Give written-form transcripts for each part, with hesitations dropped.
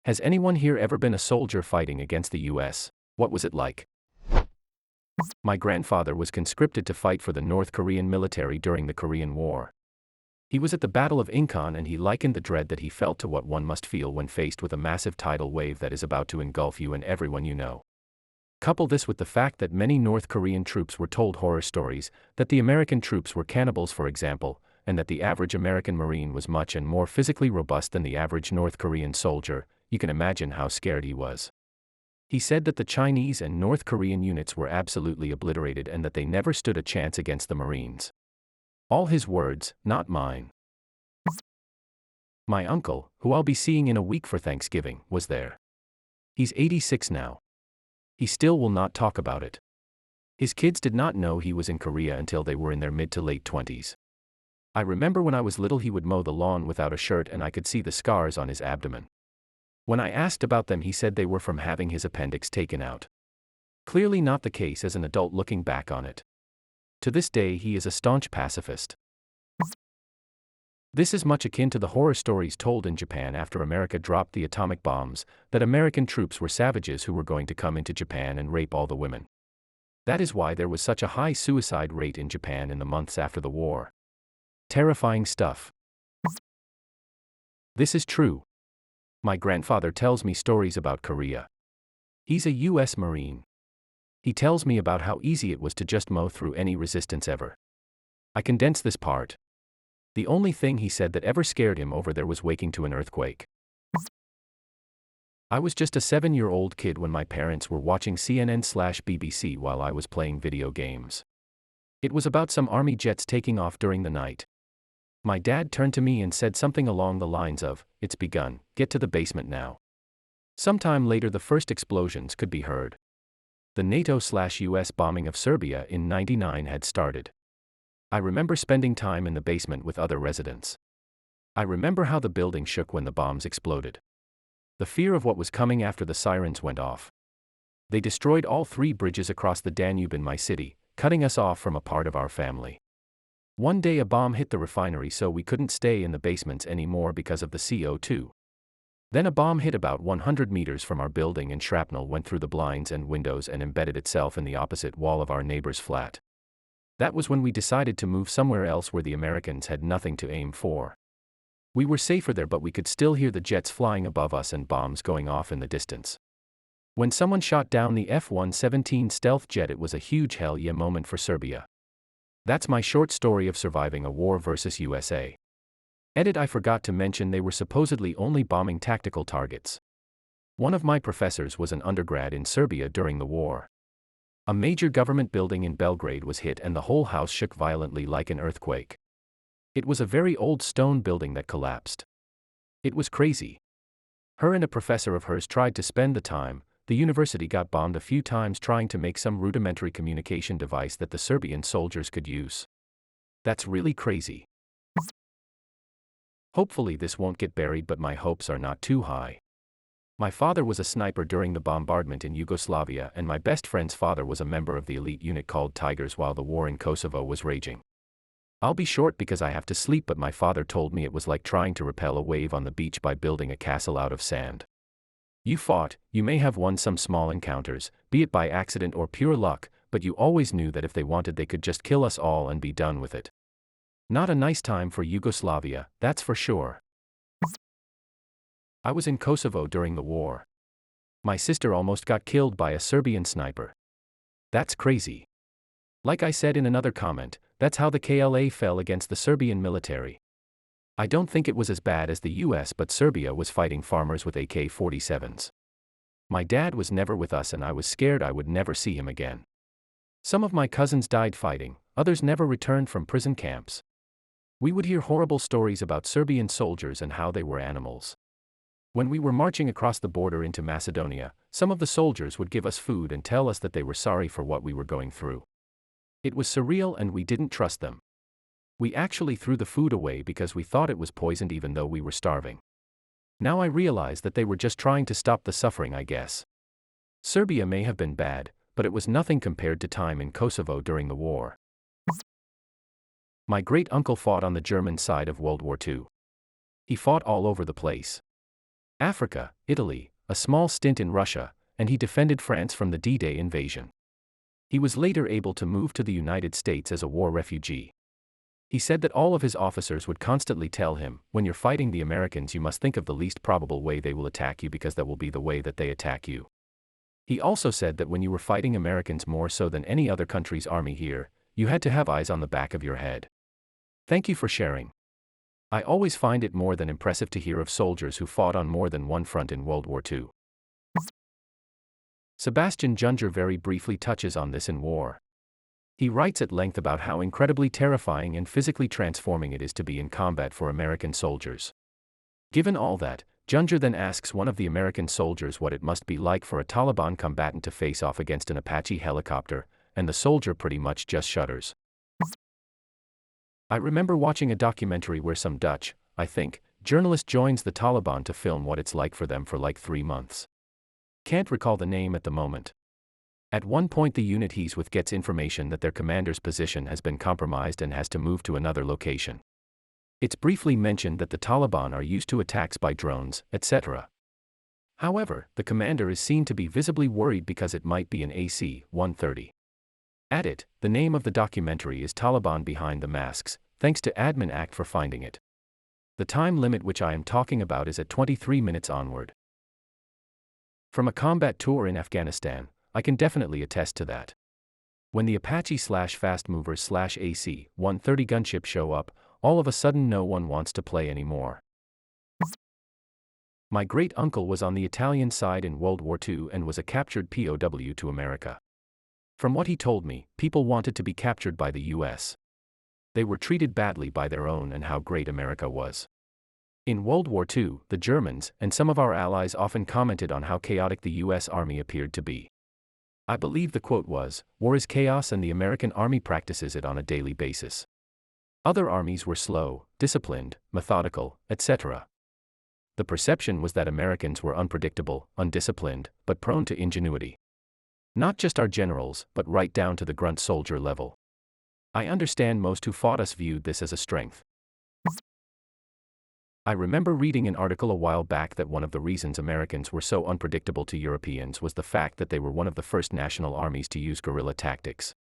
Has anyone here ever been a soldier fighting against the US? What was it like? My grandfather was conscripted to fight for the North Korean military during the Korean War. He was at the Battle of Incheon and he likened the dread that he felt to what one must feel when faced with a massive tidal wave that is about to engulf you and everyone you know. Couple this with the fact that many North Korean troops were told horror stories, that the American troops were cannibals for example, and that the average American Marine was much and more physically robust than the average North Korean soldier. You can imagine how scared he was. He said that the Chinese and North Korean units were absolutely obliterated and that they never stood a chance against the Marines. All his words, not mine. My uncle, who I'll be seeing in a week for Thanksgiving, was there. He's 86 now. He still will not talk about it. His kids did not know he was in Korea until they were in their mid to late 20s. I remember when I was little he would mow the lawn without a shirt and I could see the scars on his abdomen. When I asked about them he said they were from having his appendix taken out. Clearly not the case as an adult looking back on it. To this day he is a staunch pacifist. This is much akin to the horror stories told in Japan after America dropped the atomic bombs, that American troops were savages who were going to come into Japan and rape all the women. That is why there was such a high suicide rate in Japan in the months after the war. Terrifying stuff. This is true. My grandfather tells me stories about Korea. He's a US Marine. He tells me about how easy it was to just mow through any resistance ever. I condense this part. The only thing he said that ever scared him over there was waking to an earthquake. I was just a 7-year-old kid when my parents were watching CNN/BBC while I was playing video games. It was about some army jets taking off during the night. My dad turned to me and said something along the lines of, "It's begun, get to the basement now." Sometime later the first explosions could be heard. The NATO/US bombing of Serbia in '99 had started. I remember spending time in the basement with other residents. I remember how the building shook when the bombs exploded. The fear of what was coming after the sirens went off. They destroyed all 3 bridges across the Danube in my city, cutting us off from a part of our family. One day a bomb hit the refinery so we couldn't stay in the basements anymore because of the CO2. Then a bomb hit about 100 meters from our building and shrapnel went through the blinds and windows and embedded itself in the opposite wall of our neighbor's flat. That was when we decided to move somewhere else where the Americans had nothing to aim for. We were safer there but we could still hear the jets flying above us and bombs going off in the distance. When someone shot down the F-117 stealth jet it was a huge hell yeah moment for Serbia. That's my short story of surviving a war versus USA. Edit: I forgot to mention they were supposedly only bombing tactical targets. One of my professors was an undergrad in Serbia during the war. A major government building in Belgrade was hit and the whole house shook violently like an earthquake. It was a very old stone building that collapsed. It was crazy. Her and a professor of hers tried to spend the time. The university got bombed a few times trying to make some rudimentary communication device that the Serbian soldiers could use. That's really crazy. Hopefully this won't get buried but my hopes are not too high. My father was a sniper during the bombardment in Yugoslavia and my best friend's father was a member of the elite unit called Tigers while the war in Kosovo was raging. I'll be short because I have to sleep but my father told me it was like trying to repel a wave on the beach by building a castle out of sand. You fought, you may have won some small encounters, be it by accident or pure luck, but you always knew that if they wanted they could just kill us all and be done with it. Not a nice time for Yugoslavia, that's for sure. I was in Kosovo during the war. My sister almost got killed by a Serbian sniper. That's crazy. Like I said in another comment, that's how the KLA fell against the Serbian military. I don't think it was as bad as the US but Serbia was fighting farmers with AK-47s. My dad was never with us and I was scared I would never see him again. Some of my cousins died fighting, others never returned from prison camps. We would hear horrible stories about Serbian soldiers and how they were animals. When we were marching across the border into Macedonia, some of the soldiers would give us food and tell us that they were sorry for what we were going through. It was surreal and we didn't trust them. We actually threw the food away because we thought it was poisoned even though we were starving. Now I realize that they were just trying to stop the suffering I guess. Serbia may have been bad, but it was nothing compared to time in Kosovo during the war. My great-uncle fought on the German side of World War II. He fought all over the place. Africa, Italy, a small stint in Russia, and he defended France from the D-Day invasion. He was later able to move to the United States as a war refugee. He said that all of his officers would constantly tell him, when you're fighting the Americans, you must think of the least probable way they will attack you, because that will be the way that they attack you. He also said that when you were fighting Americans more so than any other country's army here, you had to have eyes on the back of your head. Thank you for sharing. I always find it more than impressive to hear of soldiers who fought on more than one front in World War II. Sebastian Junger very briefly touches on this in War. He writes at length about how incredibly terrifying and physically transforming it is to be in combat for American soldiers. Given all that, Junger then asks one of the American soldiers what it must be like for a Taliban combatant to face off against an Apache helicopter, and the soldier pretty much just shudders. I remember watching a documentary where some Dutch, I think, journalist joins the Taliban to film what it's like for them for like 3 months. Can't recall the name at the moment. At one point the unit he's with gets information that their commander's position has been compromised and has to move to another location. It's briefly mentioned that the Taliban are used to attacks by drones, etc. However, the commander is seen to be visibly worried because it might be an AC-130. At it, the name of the documentary is Taliban Behind the Masks, thanks to AmITheA for finding it. The time limit which I am talking about is at 23 minutes onward. From a combat tour in Afghanistan, I can definitely attest to that. When the Apache/Fast Movers/AC-130 gunship show up, all of a sudden no one wants to play anymore. My great-uncle was on the Italian side in World War II and was a captured POW to America. From what he told me, people wanted to be captured by the US. They were treated badly by their own, and how great America was. In World War II, the Germans, and some of our allies often commented on how chaotic the US Army appeared to be. I believe the quote was, "War is chaos and the American Army practices it on a daily basis." Other armies were slow, disciplined, methodical, etc. The perception was that Americans were unpredictable, undisciplined, but prone to ingenuity. Not just our generals, but right down to the grunt soldier level. I understand most who fought us viewed this as a strength. I remember reading an article a while back that one of the reasons Americans were so unpredictable to Europeans was the fact that they were one of the first national armies to use guerrilla tactics.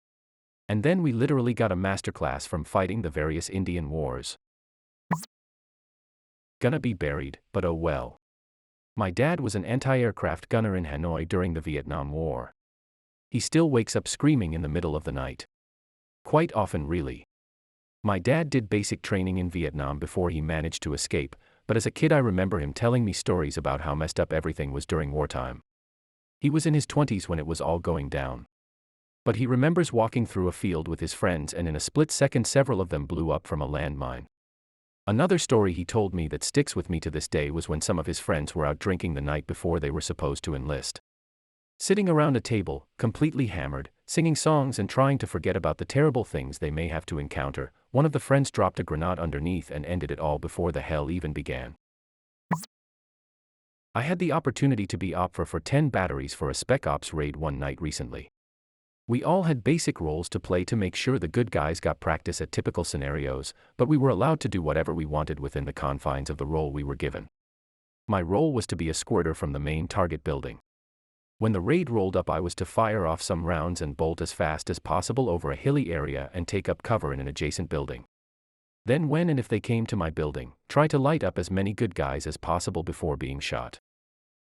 And then we literally got a masterclass from fighting the various Indian wars. Gonna be buried, but oh well. My dad was an anti-aircraft gunner in Hanoi during the Vietnam War. He still wakes up screaming in the middle of the night. Quite often, really. My dad did basic training in Vietnam before he managed to escape, but as a kid I remember him telling me stories about how messed up everything was during wartime. He was in his 20s when it was all going down. But he remembers walking through a field with his friends and in a split second several of them blew up from a landmine. Another story he told me that sticks with me to this day was when some of his friends were out drinking the night before they were supposed to enlist. Sitting around a table, completely hammered, singing songs and trying to forget about the terrible things they may have to encounter, one of the friends dropped a grenade underneath and ended it all before the hell even began. I had the opportunity to be opera for 10 batteries for a Spec Ops raid one night recently. We all had basic roles to play to make sure the good guys got practice at typical scenarios, but we were allowed to do whatever we wanted within the confines of the role we were given. My role was to be a squirter from the main target building. When the raid rolled up, I was to fire off some rounds and bolt as fast as possible over a hilly area and take up cover in an adjacent building. Then when and if they came to my building, try to light up as many good guys as possible before being shot.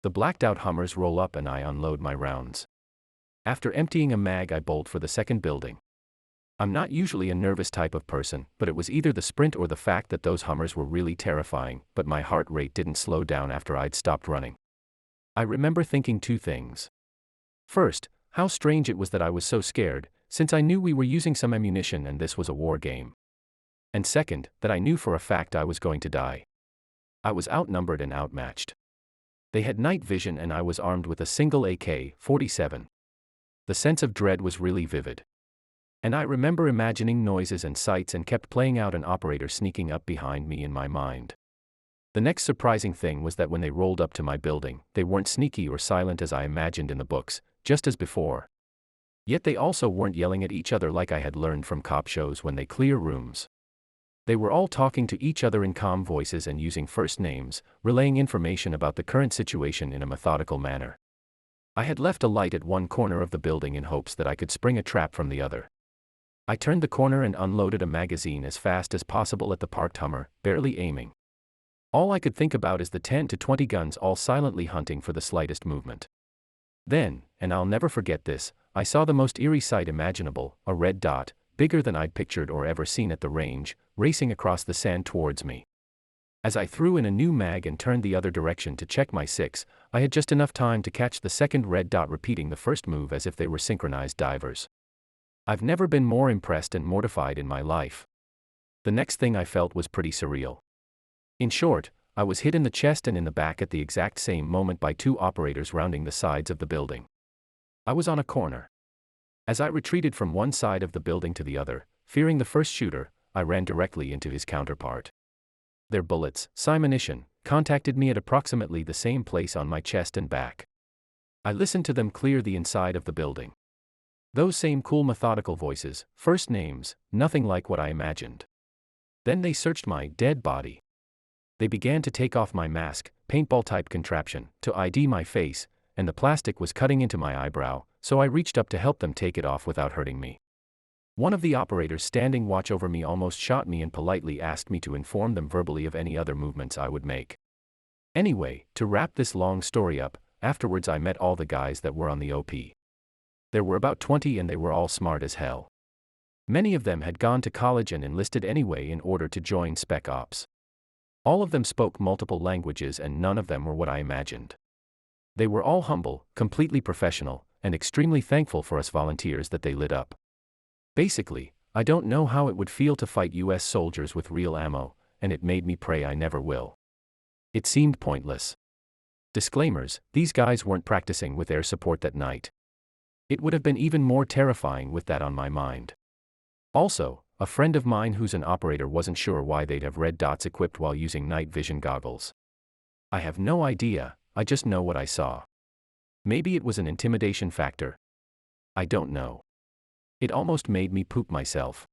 The blacked out Hummers roll up and I unload my rounds. After emptying a mag, I bolt for the second building. I'm not usually a nervous type of person, but it was either the sprint or the fact that those Hummers were really terrifying, but my heart rate didn't slow down after I'd stopped running. I remember thinking two things. First, how strange it was that I was so scared, since I knew we were using some ammunition and this was a war game. And second, that I knew for a fact I was going to die. I was outnumbered and outmatched. They had night vision and I was armed with a single AK-47. The sense of dread was really vivid. And I remember imagining noises and sights and kept playing out an operator sneaking up behind me in my mind. The next surprising thing was that when they rolled up to my building, they weren't sneaky or silent as I imagined in the books, just as before. Yet they also weren't yelling at each other like I had learned from cop shows when they clear rooms. They were all talking to each other in calm voices and using first names, relaying information about the current situation in a methodical manner. I had left a light at one corner of the building in hopes that I could spring a trap from the other. I turned the corner and unloaded a magazine as fast as possible at the parked Hummer, barely aiming. All I could think about is the 10 to 20 guns all silently hunting for the slightest movement. Then, and I'll never forget this, I saw the most eerie sight imaginable, a red dot, bigger than I'd pictured or ever seen at the range, racing across the sand towards me. As I threw in a new mag and turned the other direction to check my 6, I had just enough time to catch the second red dot repeating the first move as if they were synchronized divers. I've never been more impressed and mortified in my life. The next thing I felt was pretty surreal. In short, I was hit in the chest and in the back at the exact same moment by two operators rounding the sides of the building. I was on a corner. As I retreated from one side of the building to the other, fearing the first shooter, I ran directly into his counterpart. Their bullets, simunition, contacted me at approximately the same place on my chest and back. I listened to them clear the inside of the building. Those same cool methodical voices, first names, nothing like what I imagined. Then they searched my dead body. They began to take off my mask, paintball-type contraption, to ID my face, and the plastic was cutting into my eyebrow, so I reached up to help them take it off without hurting me. One of the operators standing watch over me almost shot me and politely asked me to inform them verbally of any other movements I would make. Anyway, to wrap this long story up, afterwards I met all the guys that were on the OP. There were about 20 and they were all smart as hell. Many of them had gone to college and enlisted anyway in order to join Spec Ops. All of them spoke multiple languages and none of them were what I imagined. They were all humble, completely professional, and extremely thankful for us volunteers that they lit up. Basically, I don't know how it would feel to fight US soldiers with real ammo, and it made me pray I never will. It seemed pointless. Disclaimers: these guys weren't practicing with air support that night. It would have been even more terrifying with that on my mind. Also, a friend of mine who's an operator wasn't sure why they'd have red dots equipped while using night vision goggles. I have no idea, I just know what I saw. Maybe it was an intimidation factor. I don't know. It almost made me poop myself.